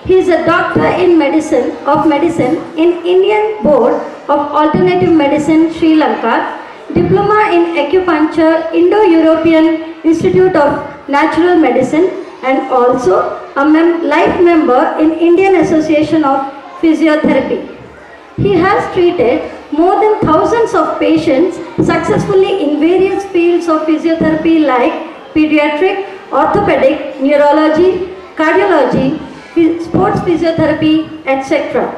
He is a doctor in medicine in Indian Board of Alternative Medicine, Sri Lanka, diploma in acupuncture, Indo-European Institute of Natural Medicine, and also a life member in Indian Association of Physiotherapy. He has treated more than thousands of patients successfully in various fields of physiotherapy like pediatric, orthopedic, neurology, cardiology, sports physiotherapy, etc.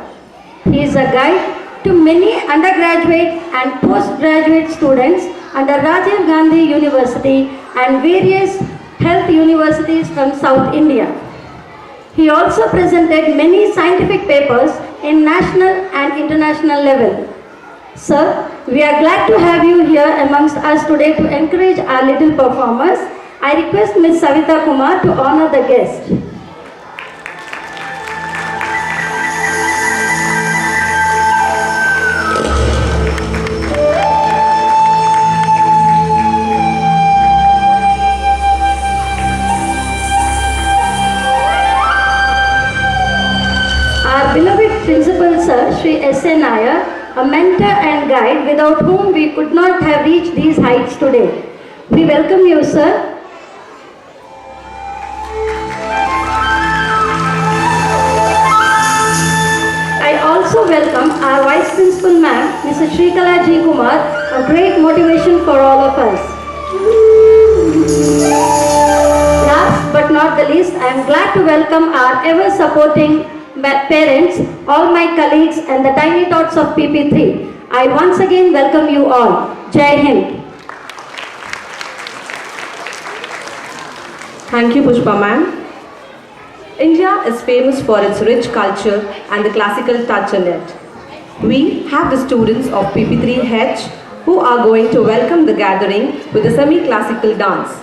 He is a guide to many undergraduate and postgraduate students under Rajiv Gandhi University and various health universities from South India. He also presented many scientific papers in national and international level. Sir, we are glad to have you here amongst us today to encourage our little performers. I request Ms. Savita Kumar to honor the guest. Our beloved Principal Sir, Sri S.A. Nair, a mentor and guide without whom we could not have reached these heights today. We welcome you, sir. I also welcome our Vice Principal Ma'am, Mrs. Shrikala G. Kumar, a great motivation for all of us. Last but not the least, I am glad to welcome our ever-supporting parents, all my colleagues and the tiny tots of PP3. I once again welcome you all. Jai Hind. Thank you, Pushpa ma'am. India is famous for its rich culture and the classical touch in it. We have the students of PP3H who are going to welcome the gathering with a semi-classical dance.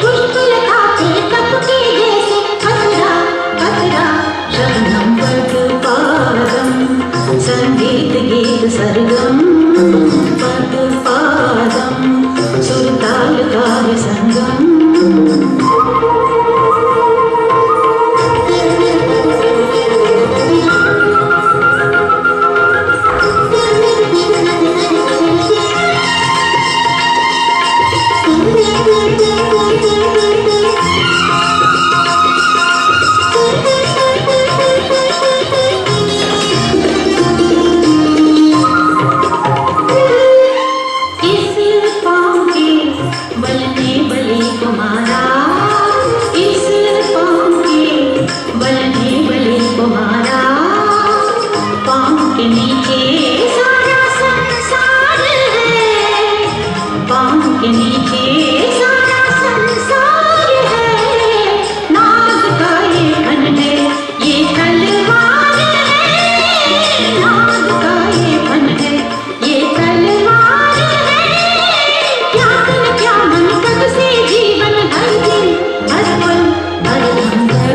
पुष्प लता के तप के जैसे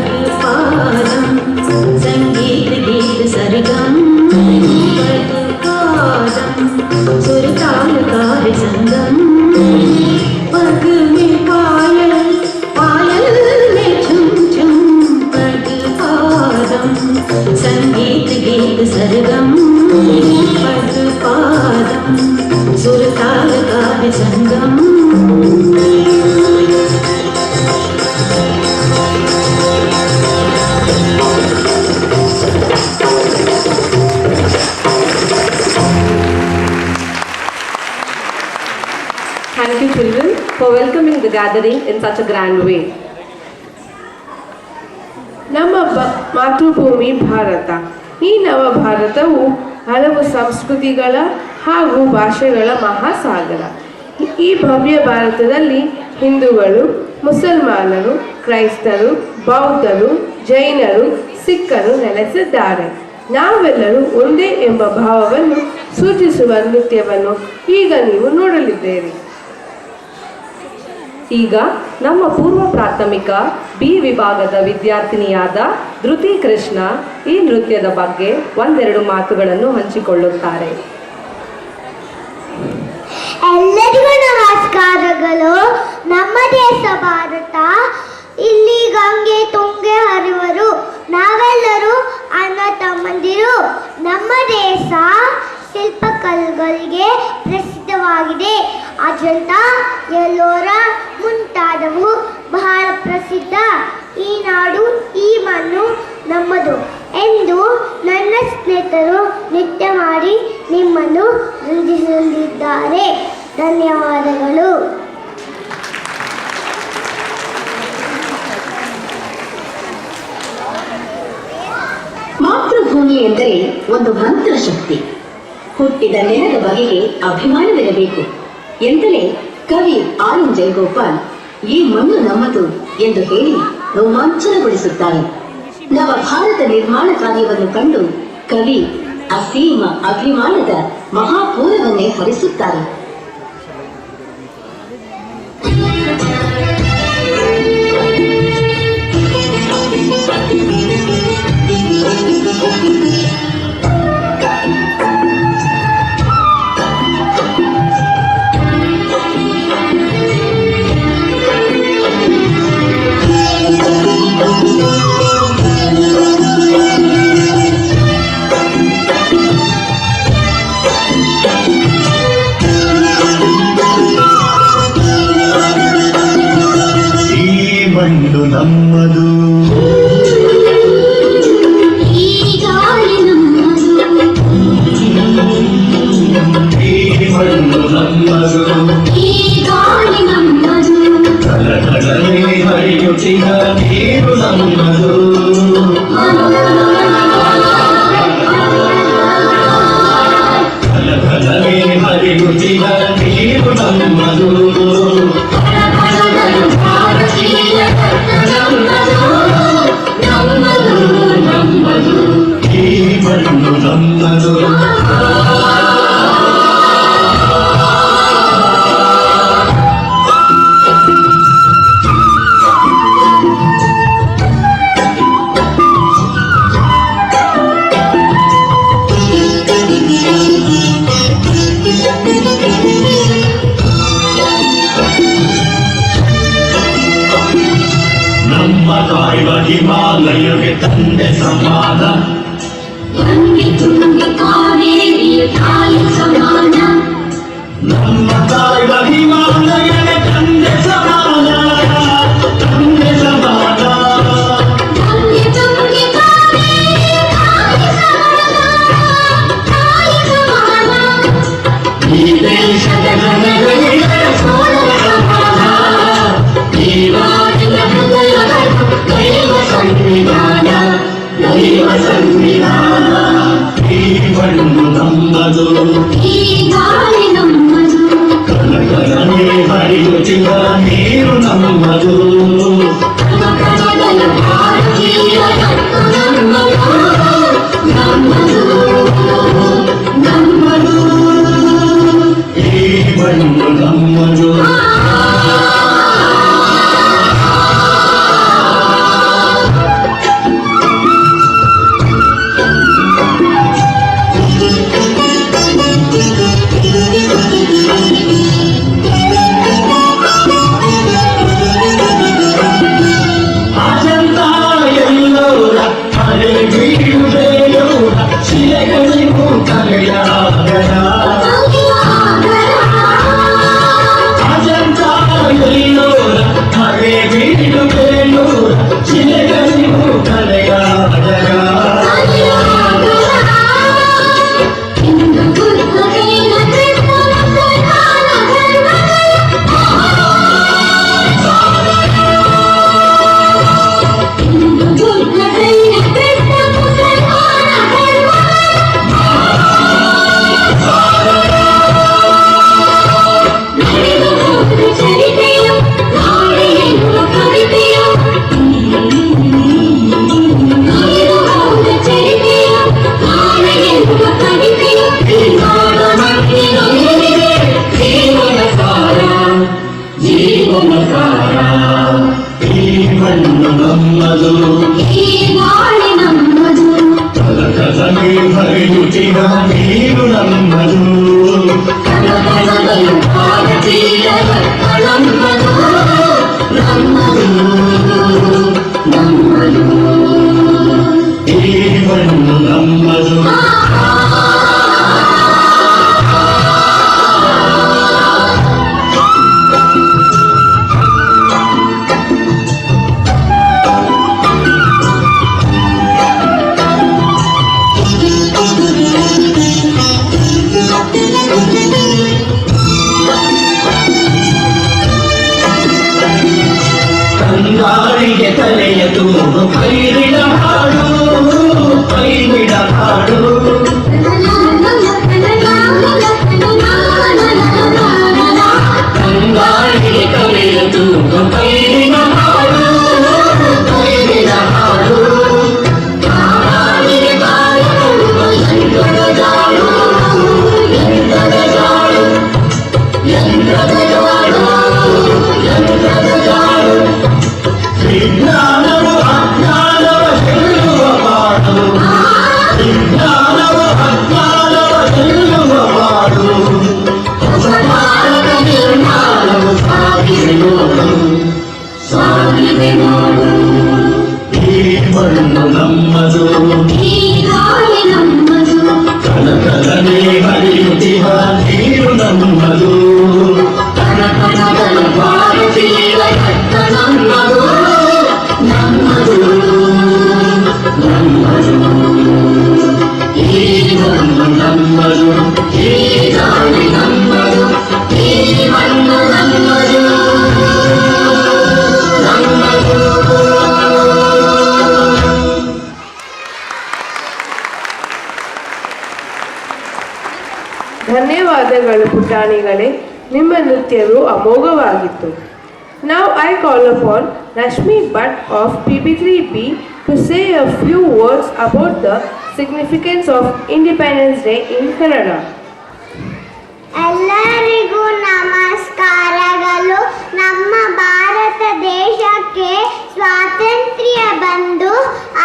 पदपादं संगीत गीत सरगम पदपादं सुर ताल car संगम पग में पायल पायल में झुम झुम पदपादं संगीत गीत सरगम पदपादं सुर ताल car Sangam Thank you, children, for welcoming the gathering in such a grand way. ನಮ್ಮ ಮಾತೃಭೂಮಿ ಭಾರತ. ಈ ನವ ಭಾರತವು ಹಲವು ಸಂಸ್ಕೃತಿಗಳ ಹಾಗೂ ಭಾಷೆಗಳ ಮಹಾಸಾಗರ. ಈ ಭವ್ಯ ಭಾರತದಲ್ಲಿ ಹಿಂದೂಗಳು, ಮುಸಲ್ಮಾನರು, ಕ್ರೈಸ್ತರು, ಬೌದ್ಧರು, ಜೈನರು, ಸಿಖ್ಖರು ನೆಲೆಸಿದ್ದಾರೆ. ನಾವೆಲ್ಲರೂ ಒಂದೇ ಎಂಬ ಭಾವವನ್ನು ಸೂಚಿಸುವ ನೃತ್ಯವನ್ನು ಈಗ ನೀವು ನೋಡಲಿದ್ದೀರಿ. ಈಗ ನಮ್ಮ ಪೂರ್ವ ಪ್ರಾಥಮಿಕ ಬಿ ವಿಭಾಗದ ವಿದ್ಯಾರ್ಥಿನಿಯಾದ ಧೃತಿ ಕೃಷ್ಣ ಈ ನೃತ್ಯದ ಬಗ್ಗೆ ಒಂದೆರಡು ಮಾತುಗಳನ್ನು ಹಂಚಿಕೊಳ್ಳುತ್ತಾರೆ. ಎಲ್ಲರಿಗೂ ನಮಸ್ಕಾರಗಳು. ನಮ್ಮ ದೇಶ ಭಾರತ. ಇಲ್ಲಿ ಗಂಗೆ ತುಂಗೆ ಹರಿವರು. ನಾವೆಲ್ಲರೂ ಅಣ್ಣ ತಮ್ಮಂದಿರು. ನಮ್ಮ ದೇಶ ಶಿಲ್ಪಕಲೆಗಳಿಗೆ ಪ್ರಸಿದ್ಧವಾಗಿದೆ. ಅಜಂತ, ಎಲ್ಲೋರ ಮುಂತಾದವು ಬಹಳ ಪ್ರಸಿದ್ಧ. ಈ ನಾಡು, ಈ ಮಣ್ಣು ನಮ್ಮದು ಎಂದು ನನ್ನ ಸ್ನೇಹಿತರು ನೃತ್ಯ ಮಾಡಿ ನಿಮ್ಮನ್ನು ರಂಜಿಸಲಿದ್ದಾರೆ. ಧನ್ಯವಾದಗಳು. ಮಾತೃಭೂಮಿ ಎಂದರೆ ಒಂದು ಮಂತ್ರ ಶಕ್ತಿ. ಹುಟ್ಟಿದ ನೆಲದ ಬಗೆಗೆ ಅಭಿಮಾನವಿರಬೇಕು ಎಂತಲೇ ಕವಿ ಆರ್ ಎನ್ ಜಯಗೋಪಾಲ್ ಈ ಮಣ್ಣು ನಮ್ಮದು ಎಂದು ಹೇಳಿ ರೋಮಾಂಚನಗೊಳಿಸುತ್ತಾರೆ. ನವ ಭಾರತ ನಿರ್ಮಾಣ ಕಾರ್ಯವನ್ನು ಕಂಡು ಕವಿ ಅಸೀಮ ಅಭಿಮಾನದ ಮಹಾಪೂರವನ್ನೇ ಹರಿಸುತ್ತಾರೆ. ನಮ್ಮದು ಈ ಗಾಳಿ ನಮ್ಮದು. ಈ ಮಣ್ಣು ನಮ್ಮದು. ಈ ಗಾಳಿ ನಮ್ಮದು. ಕಲಕಲನೆ ಹರಿಯುತ್ತಿನ ನೀರು ನಮ್ಮದು. ಕಲಕಲನೆ ಹರಿಯುತ್ತಿನ ನೀರು ನಮ್ಮದು. ಈ ಮಣ್ಣು ನಮ್ಮದು. ನಮ್ಮ ಕಾಯುವ ಹಿಮಾಲಯಕ್ಕೆ ತಂದೆ ಸಮಾನ. ಗಂಗೆ ತುಂಗೆ ಕಾವೇರಿಯ ತಾಯಿ ಸಮಾನ. ನಮ್ಮ ಕಾಯುವ ಹಿಮಾಲಯಕ್ಕೆ ತಂದೆ ಸಮಾನ. ತಂದೆ ಸಮಾನ. ಗಂಗೆ ತುಂಗೆ ಕಾವೇರಿಯ ತಾಯಿ ಸಮಾನ. ತಾಯಿ ಸಮಾನ. ಈ ದೇಶದ ಜನಗಳಿಗೆ ಸೋದರ ಸಮಾನ. ಈ ನಾಡಿನ ಹೃದಯಗಳು ದೈವ ಸಂವಿಧಾನ. ದೈವ ಸಂವಿಧಾನ. ಈ ಮಣ್ಣು ನಮ್ಮದು. ಈ ಗಾಳಿ ನಮ್ಮದು. ಕಲಕಲನೆ ಹರಿಯುತ್ತಿನ ನೀರು ನಮ್ಮದು. ಕಲಕಲನೆ ಭಾರತೀಯ ರಕ್ತ ನಮ್ಮದು. ನಮ್ಮದು. ನಮ್ಮದು. ಈ ಮಣ್ಣು ನಮ್ಮದು. ಮಣ್ಣು ನಮ್ಮದು ಈ ಗಾಳಿ ನಮ್ಮದು ಕಲಕಲನೆ ಹರಿಯುತ್ತಿನ ನೀರು ನಮ್ಮದು ಕಲಕಲನೆ ಭಾರತೀಯ ರತ್ನ ನಮ್ಮದು ನಮ್ಮದು ನಮ್ಮದು ಈ ಮಣ್ಣು ನಮ್ಮದು ಕಂಗಾಳಿಗೆ ತಲೆಯ ತೂಗು ಕೈಬಿಡ ಹಾಡು ಕೈಬಿಡ ಹಾಡು ಕಂಗಾಳಿಗೆ ತಲೆಯ ತೂಗು ಕೈಬಿಡ ಹಾಡು ಕೈಬಿಡ ಹಾಡು ಕಾವಾಡಿಗೆ ಬಾಯಲು ಎಂದದ ಜಾಡು ಎಂದದ ಜಾಡು ಎಂದದ ಜಾಡು ಎಂದದ ಜಾಡು ವಿಜ್ಞಾನವು ಅಜ್ಞಾನವ ಗೆಲ್ಲುವ ಮಾಡು ವಿಜ್ಞಾನವು ಅಜ್ಞಾನವ ಗೆಲ್ಲುವ ಮಾಡು ಹೊಸ ಭಾರತ ನಿರ್ಮಾಣವು ಸಾಗಿದೆ ನೋಡು ಸಾಗಿದೆ ನೋಡು ಈ ಮಣ್ಣು ನಮ್ಮದು ಈ ಗಾಳಿ ನಮ್ಮದು ಕಲಕಲನೆ ಹರಿಯುತ್ತಿಹ ನೀರು ನಮ್ಮದು ಕನಕನಗಲ ಭಾರತೀಯ ರತ್ನ ನಮ್ಮದು ನಮ್ಮದು ನಮ್ಮದು ಈ ಮಣ್ಣು ನಮ್ಮದು ಈ ಗಾಳಿ ನಮ್ಮದು ಈ ಮಣ್ಣು ನಮ್ಮದು ನಮ್ಮದು ಧನ್ಯವಾದಗಳು ಪುಟಾಣಿಗಳೇ, ನಿಮ್ಮ ನೃತ್ಯವು ಅಮೋಘವಾಗಿತ್ತು. Now I call upon Rashmi Bhatt of PP3B to say a few words about the significance of Independence Day in Kannada. ಎಲ್ಲರಿಗೂ ನಮಸ್ಕಾರಗಳು. ನಮ್ಮ ಭಾರತ ದೇಶಕ್ಕೆ ಸ್ವಾತಂತ್ರ್ಯ ಬಂದು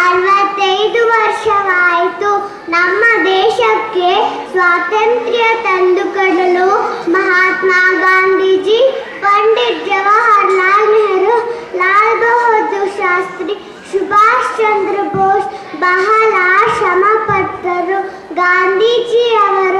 65 ವರ್ಷವಾಯಿತು. ನಮ್ಮ ದೇಶಕ್ಕೆ ಸ್ವಾತಂತ್ರ್ಯ ತಂದುಕೊಡಲು ಮಹಾತ್ಮ ಗಾಂಧೀಜಿ, ಪಂಡಿತ್ ಜವಾಹರ್ಲಾಲ್ ನೆಹರು, ಲಾಲ್ ಬಹದ್ದೂರ್ ಶಾಸ್ತ್ರಿ, ಸುಭಾಷ್ ಚಂದ್ರ ಬೋಸ್ ಬಹಳ ಶ್ರಮಪಟ್ಟರು. ಗಾಂಧೀಜಿ ಅವರು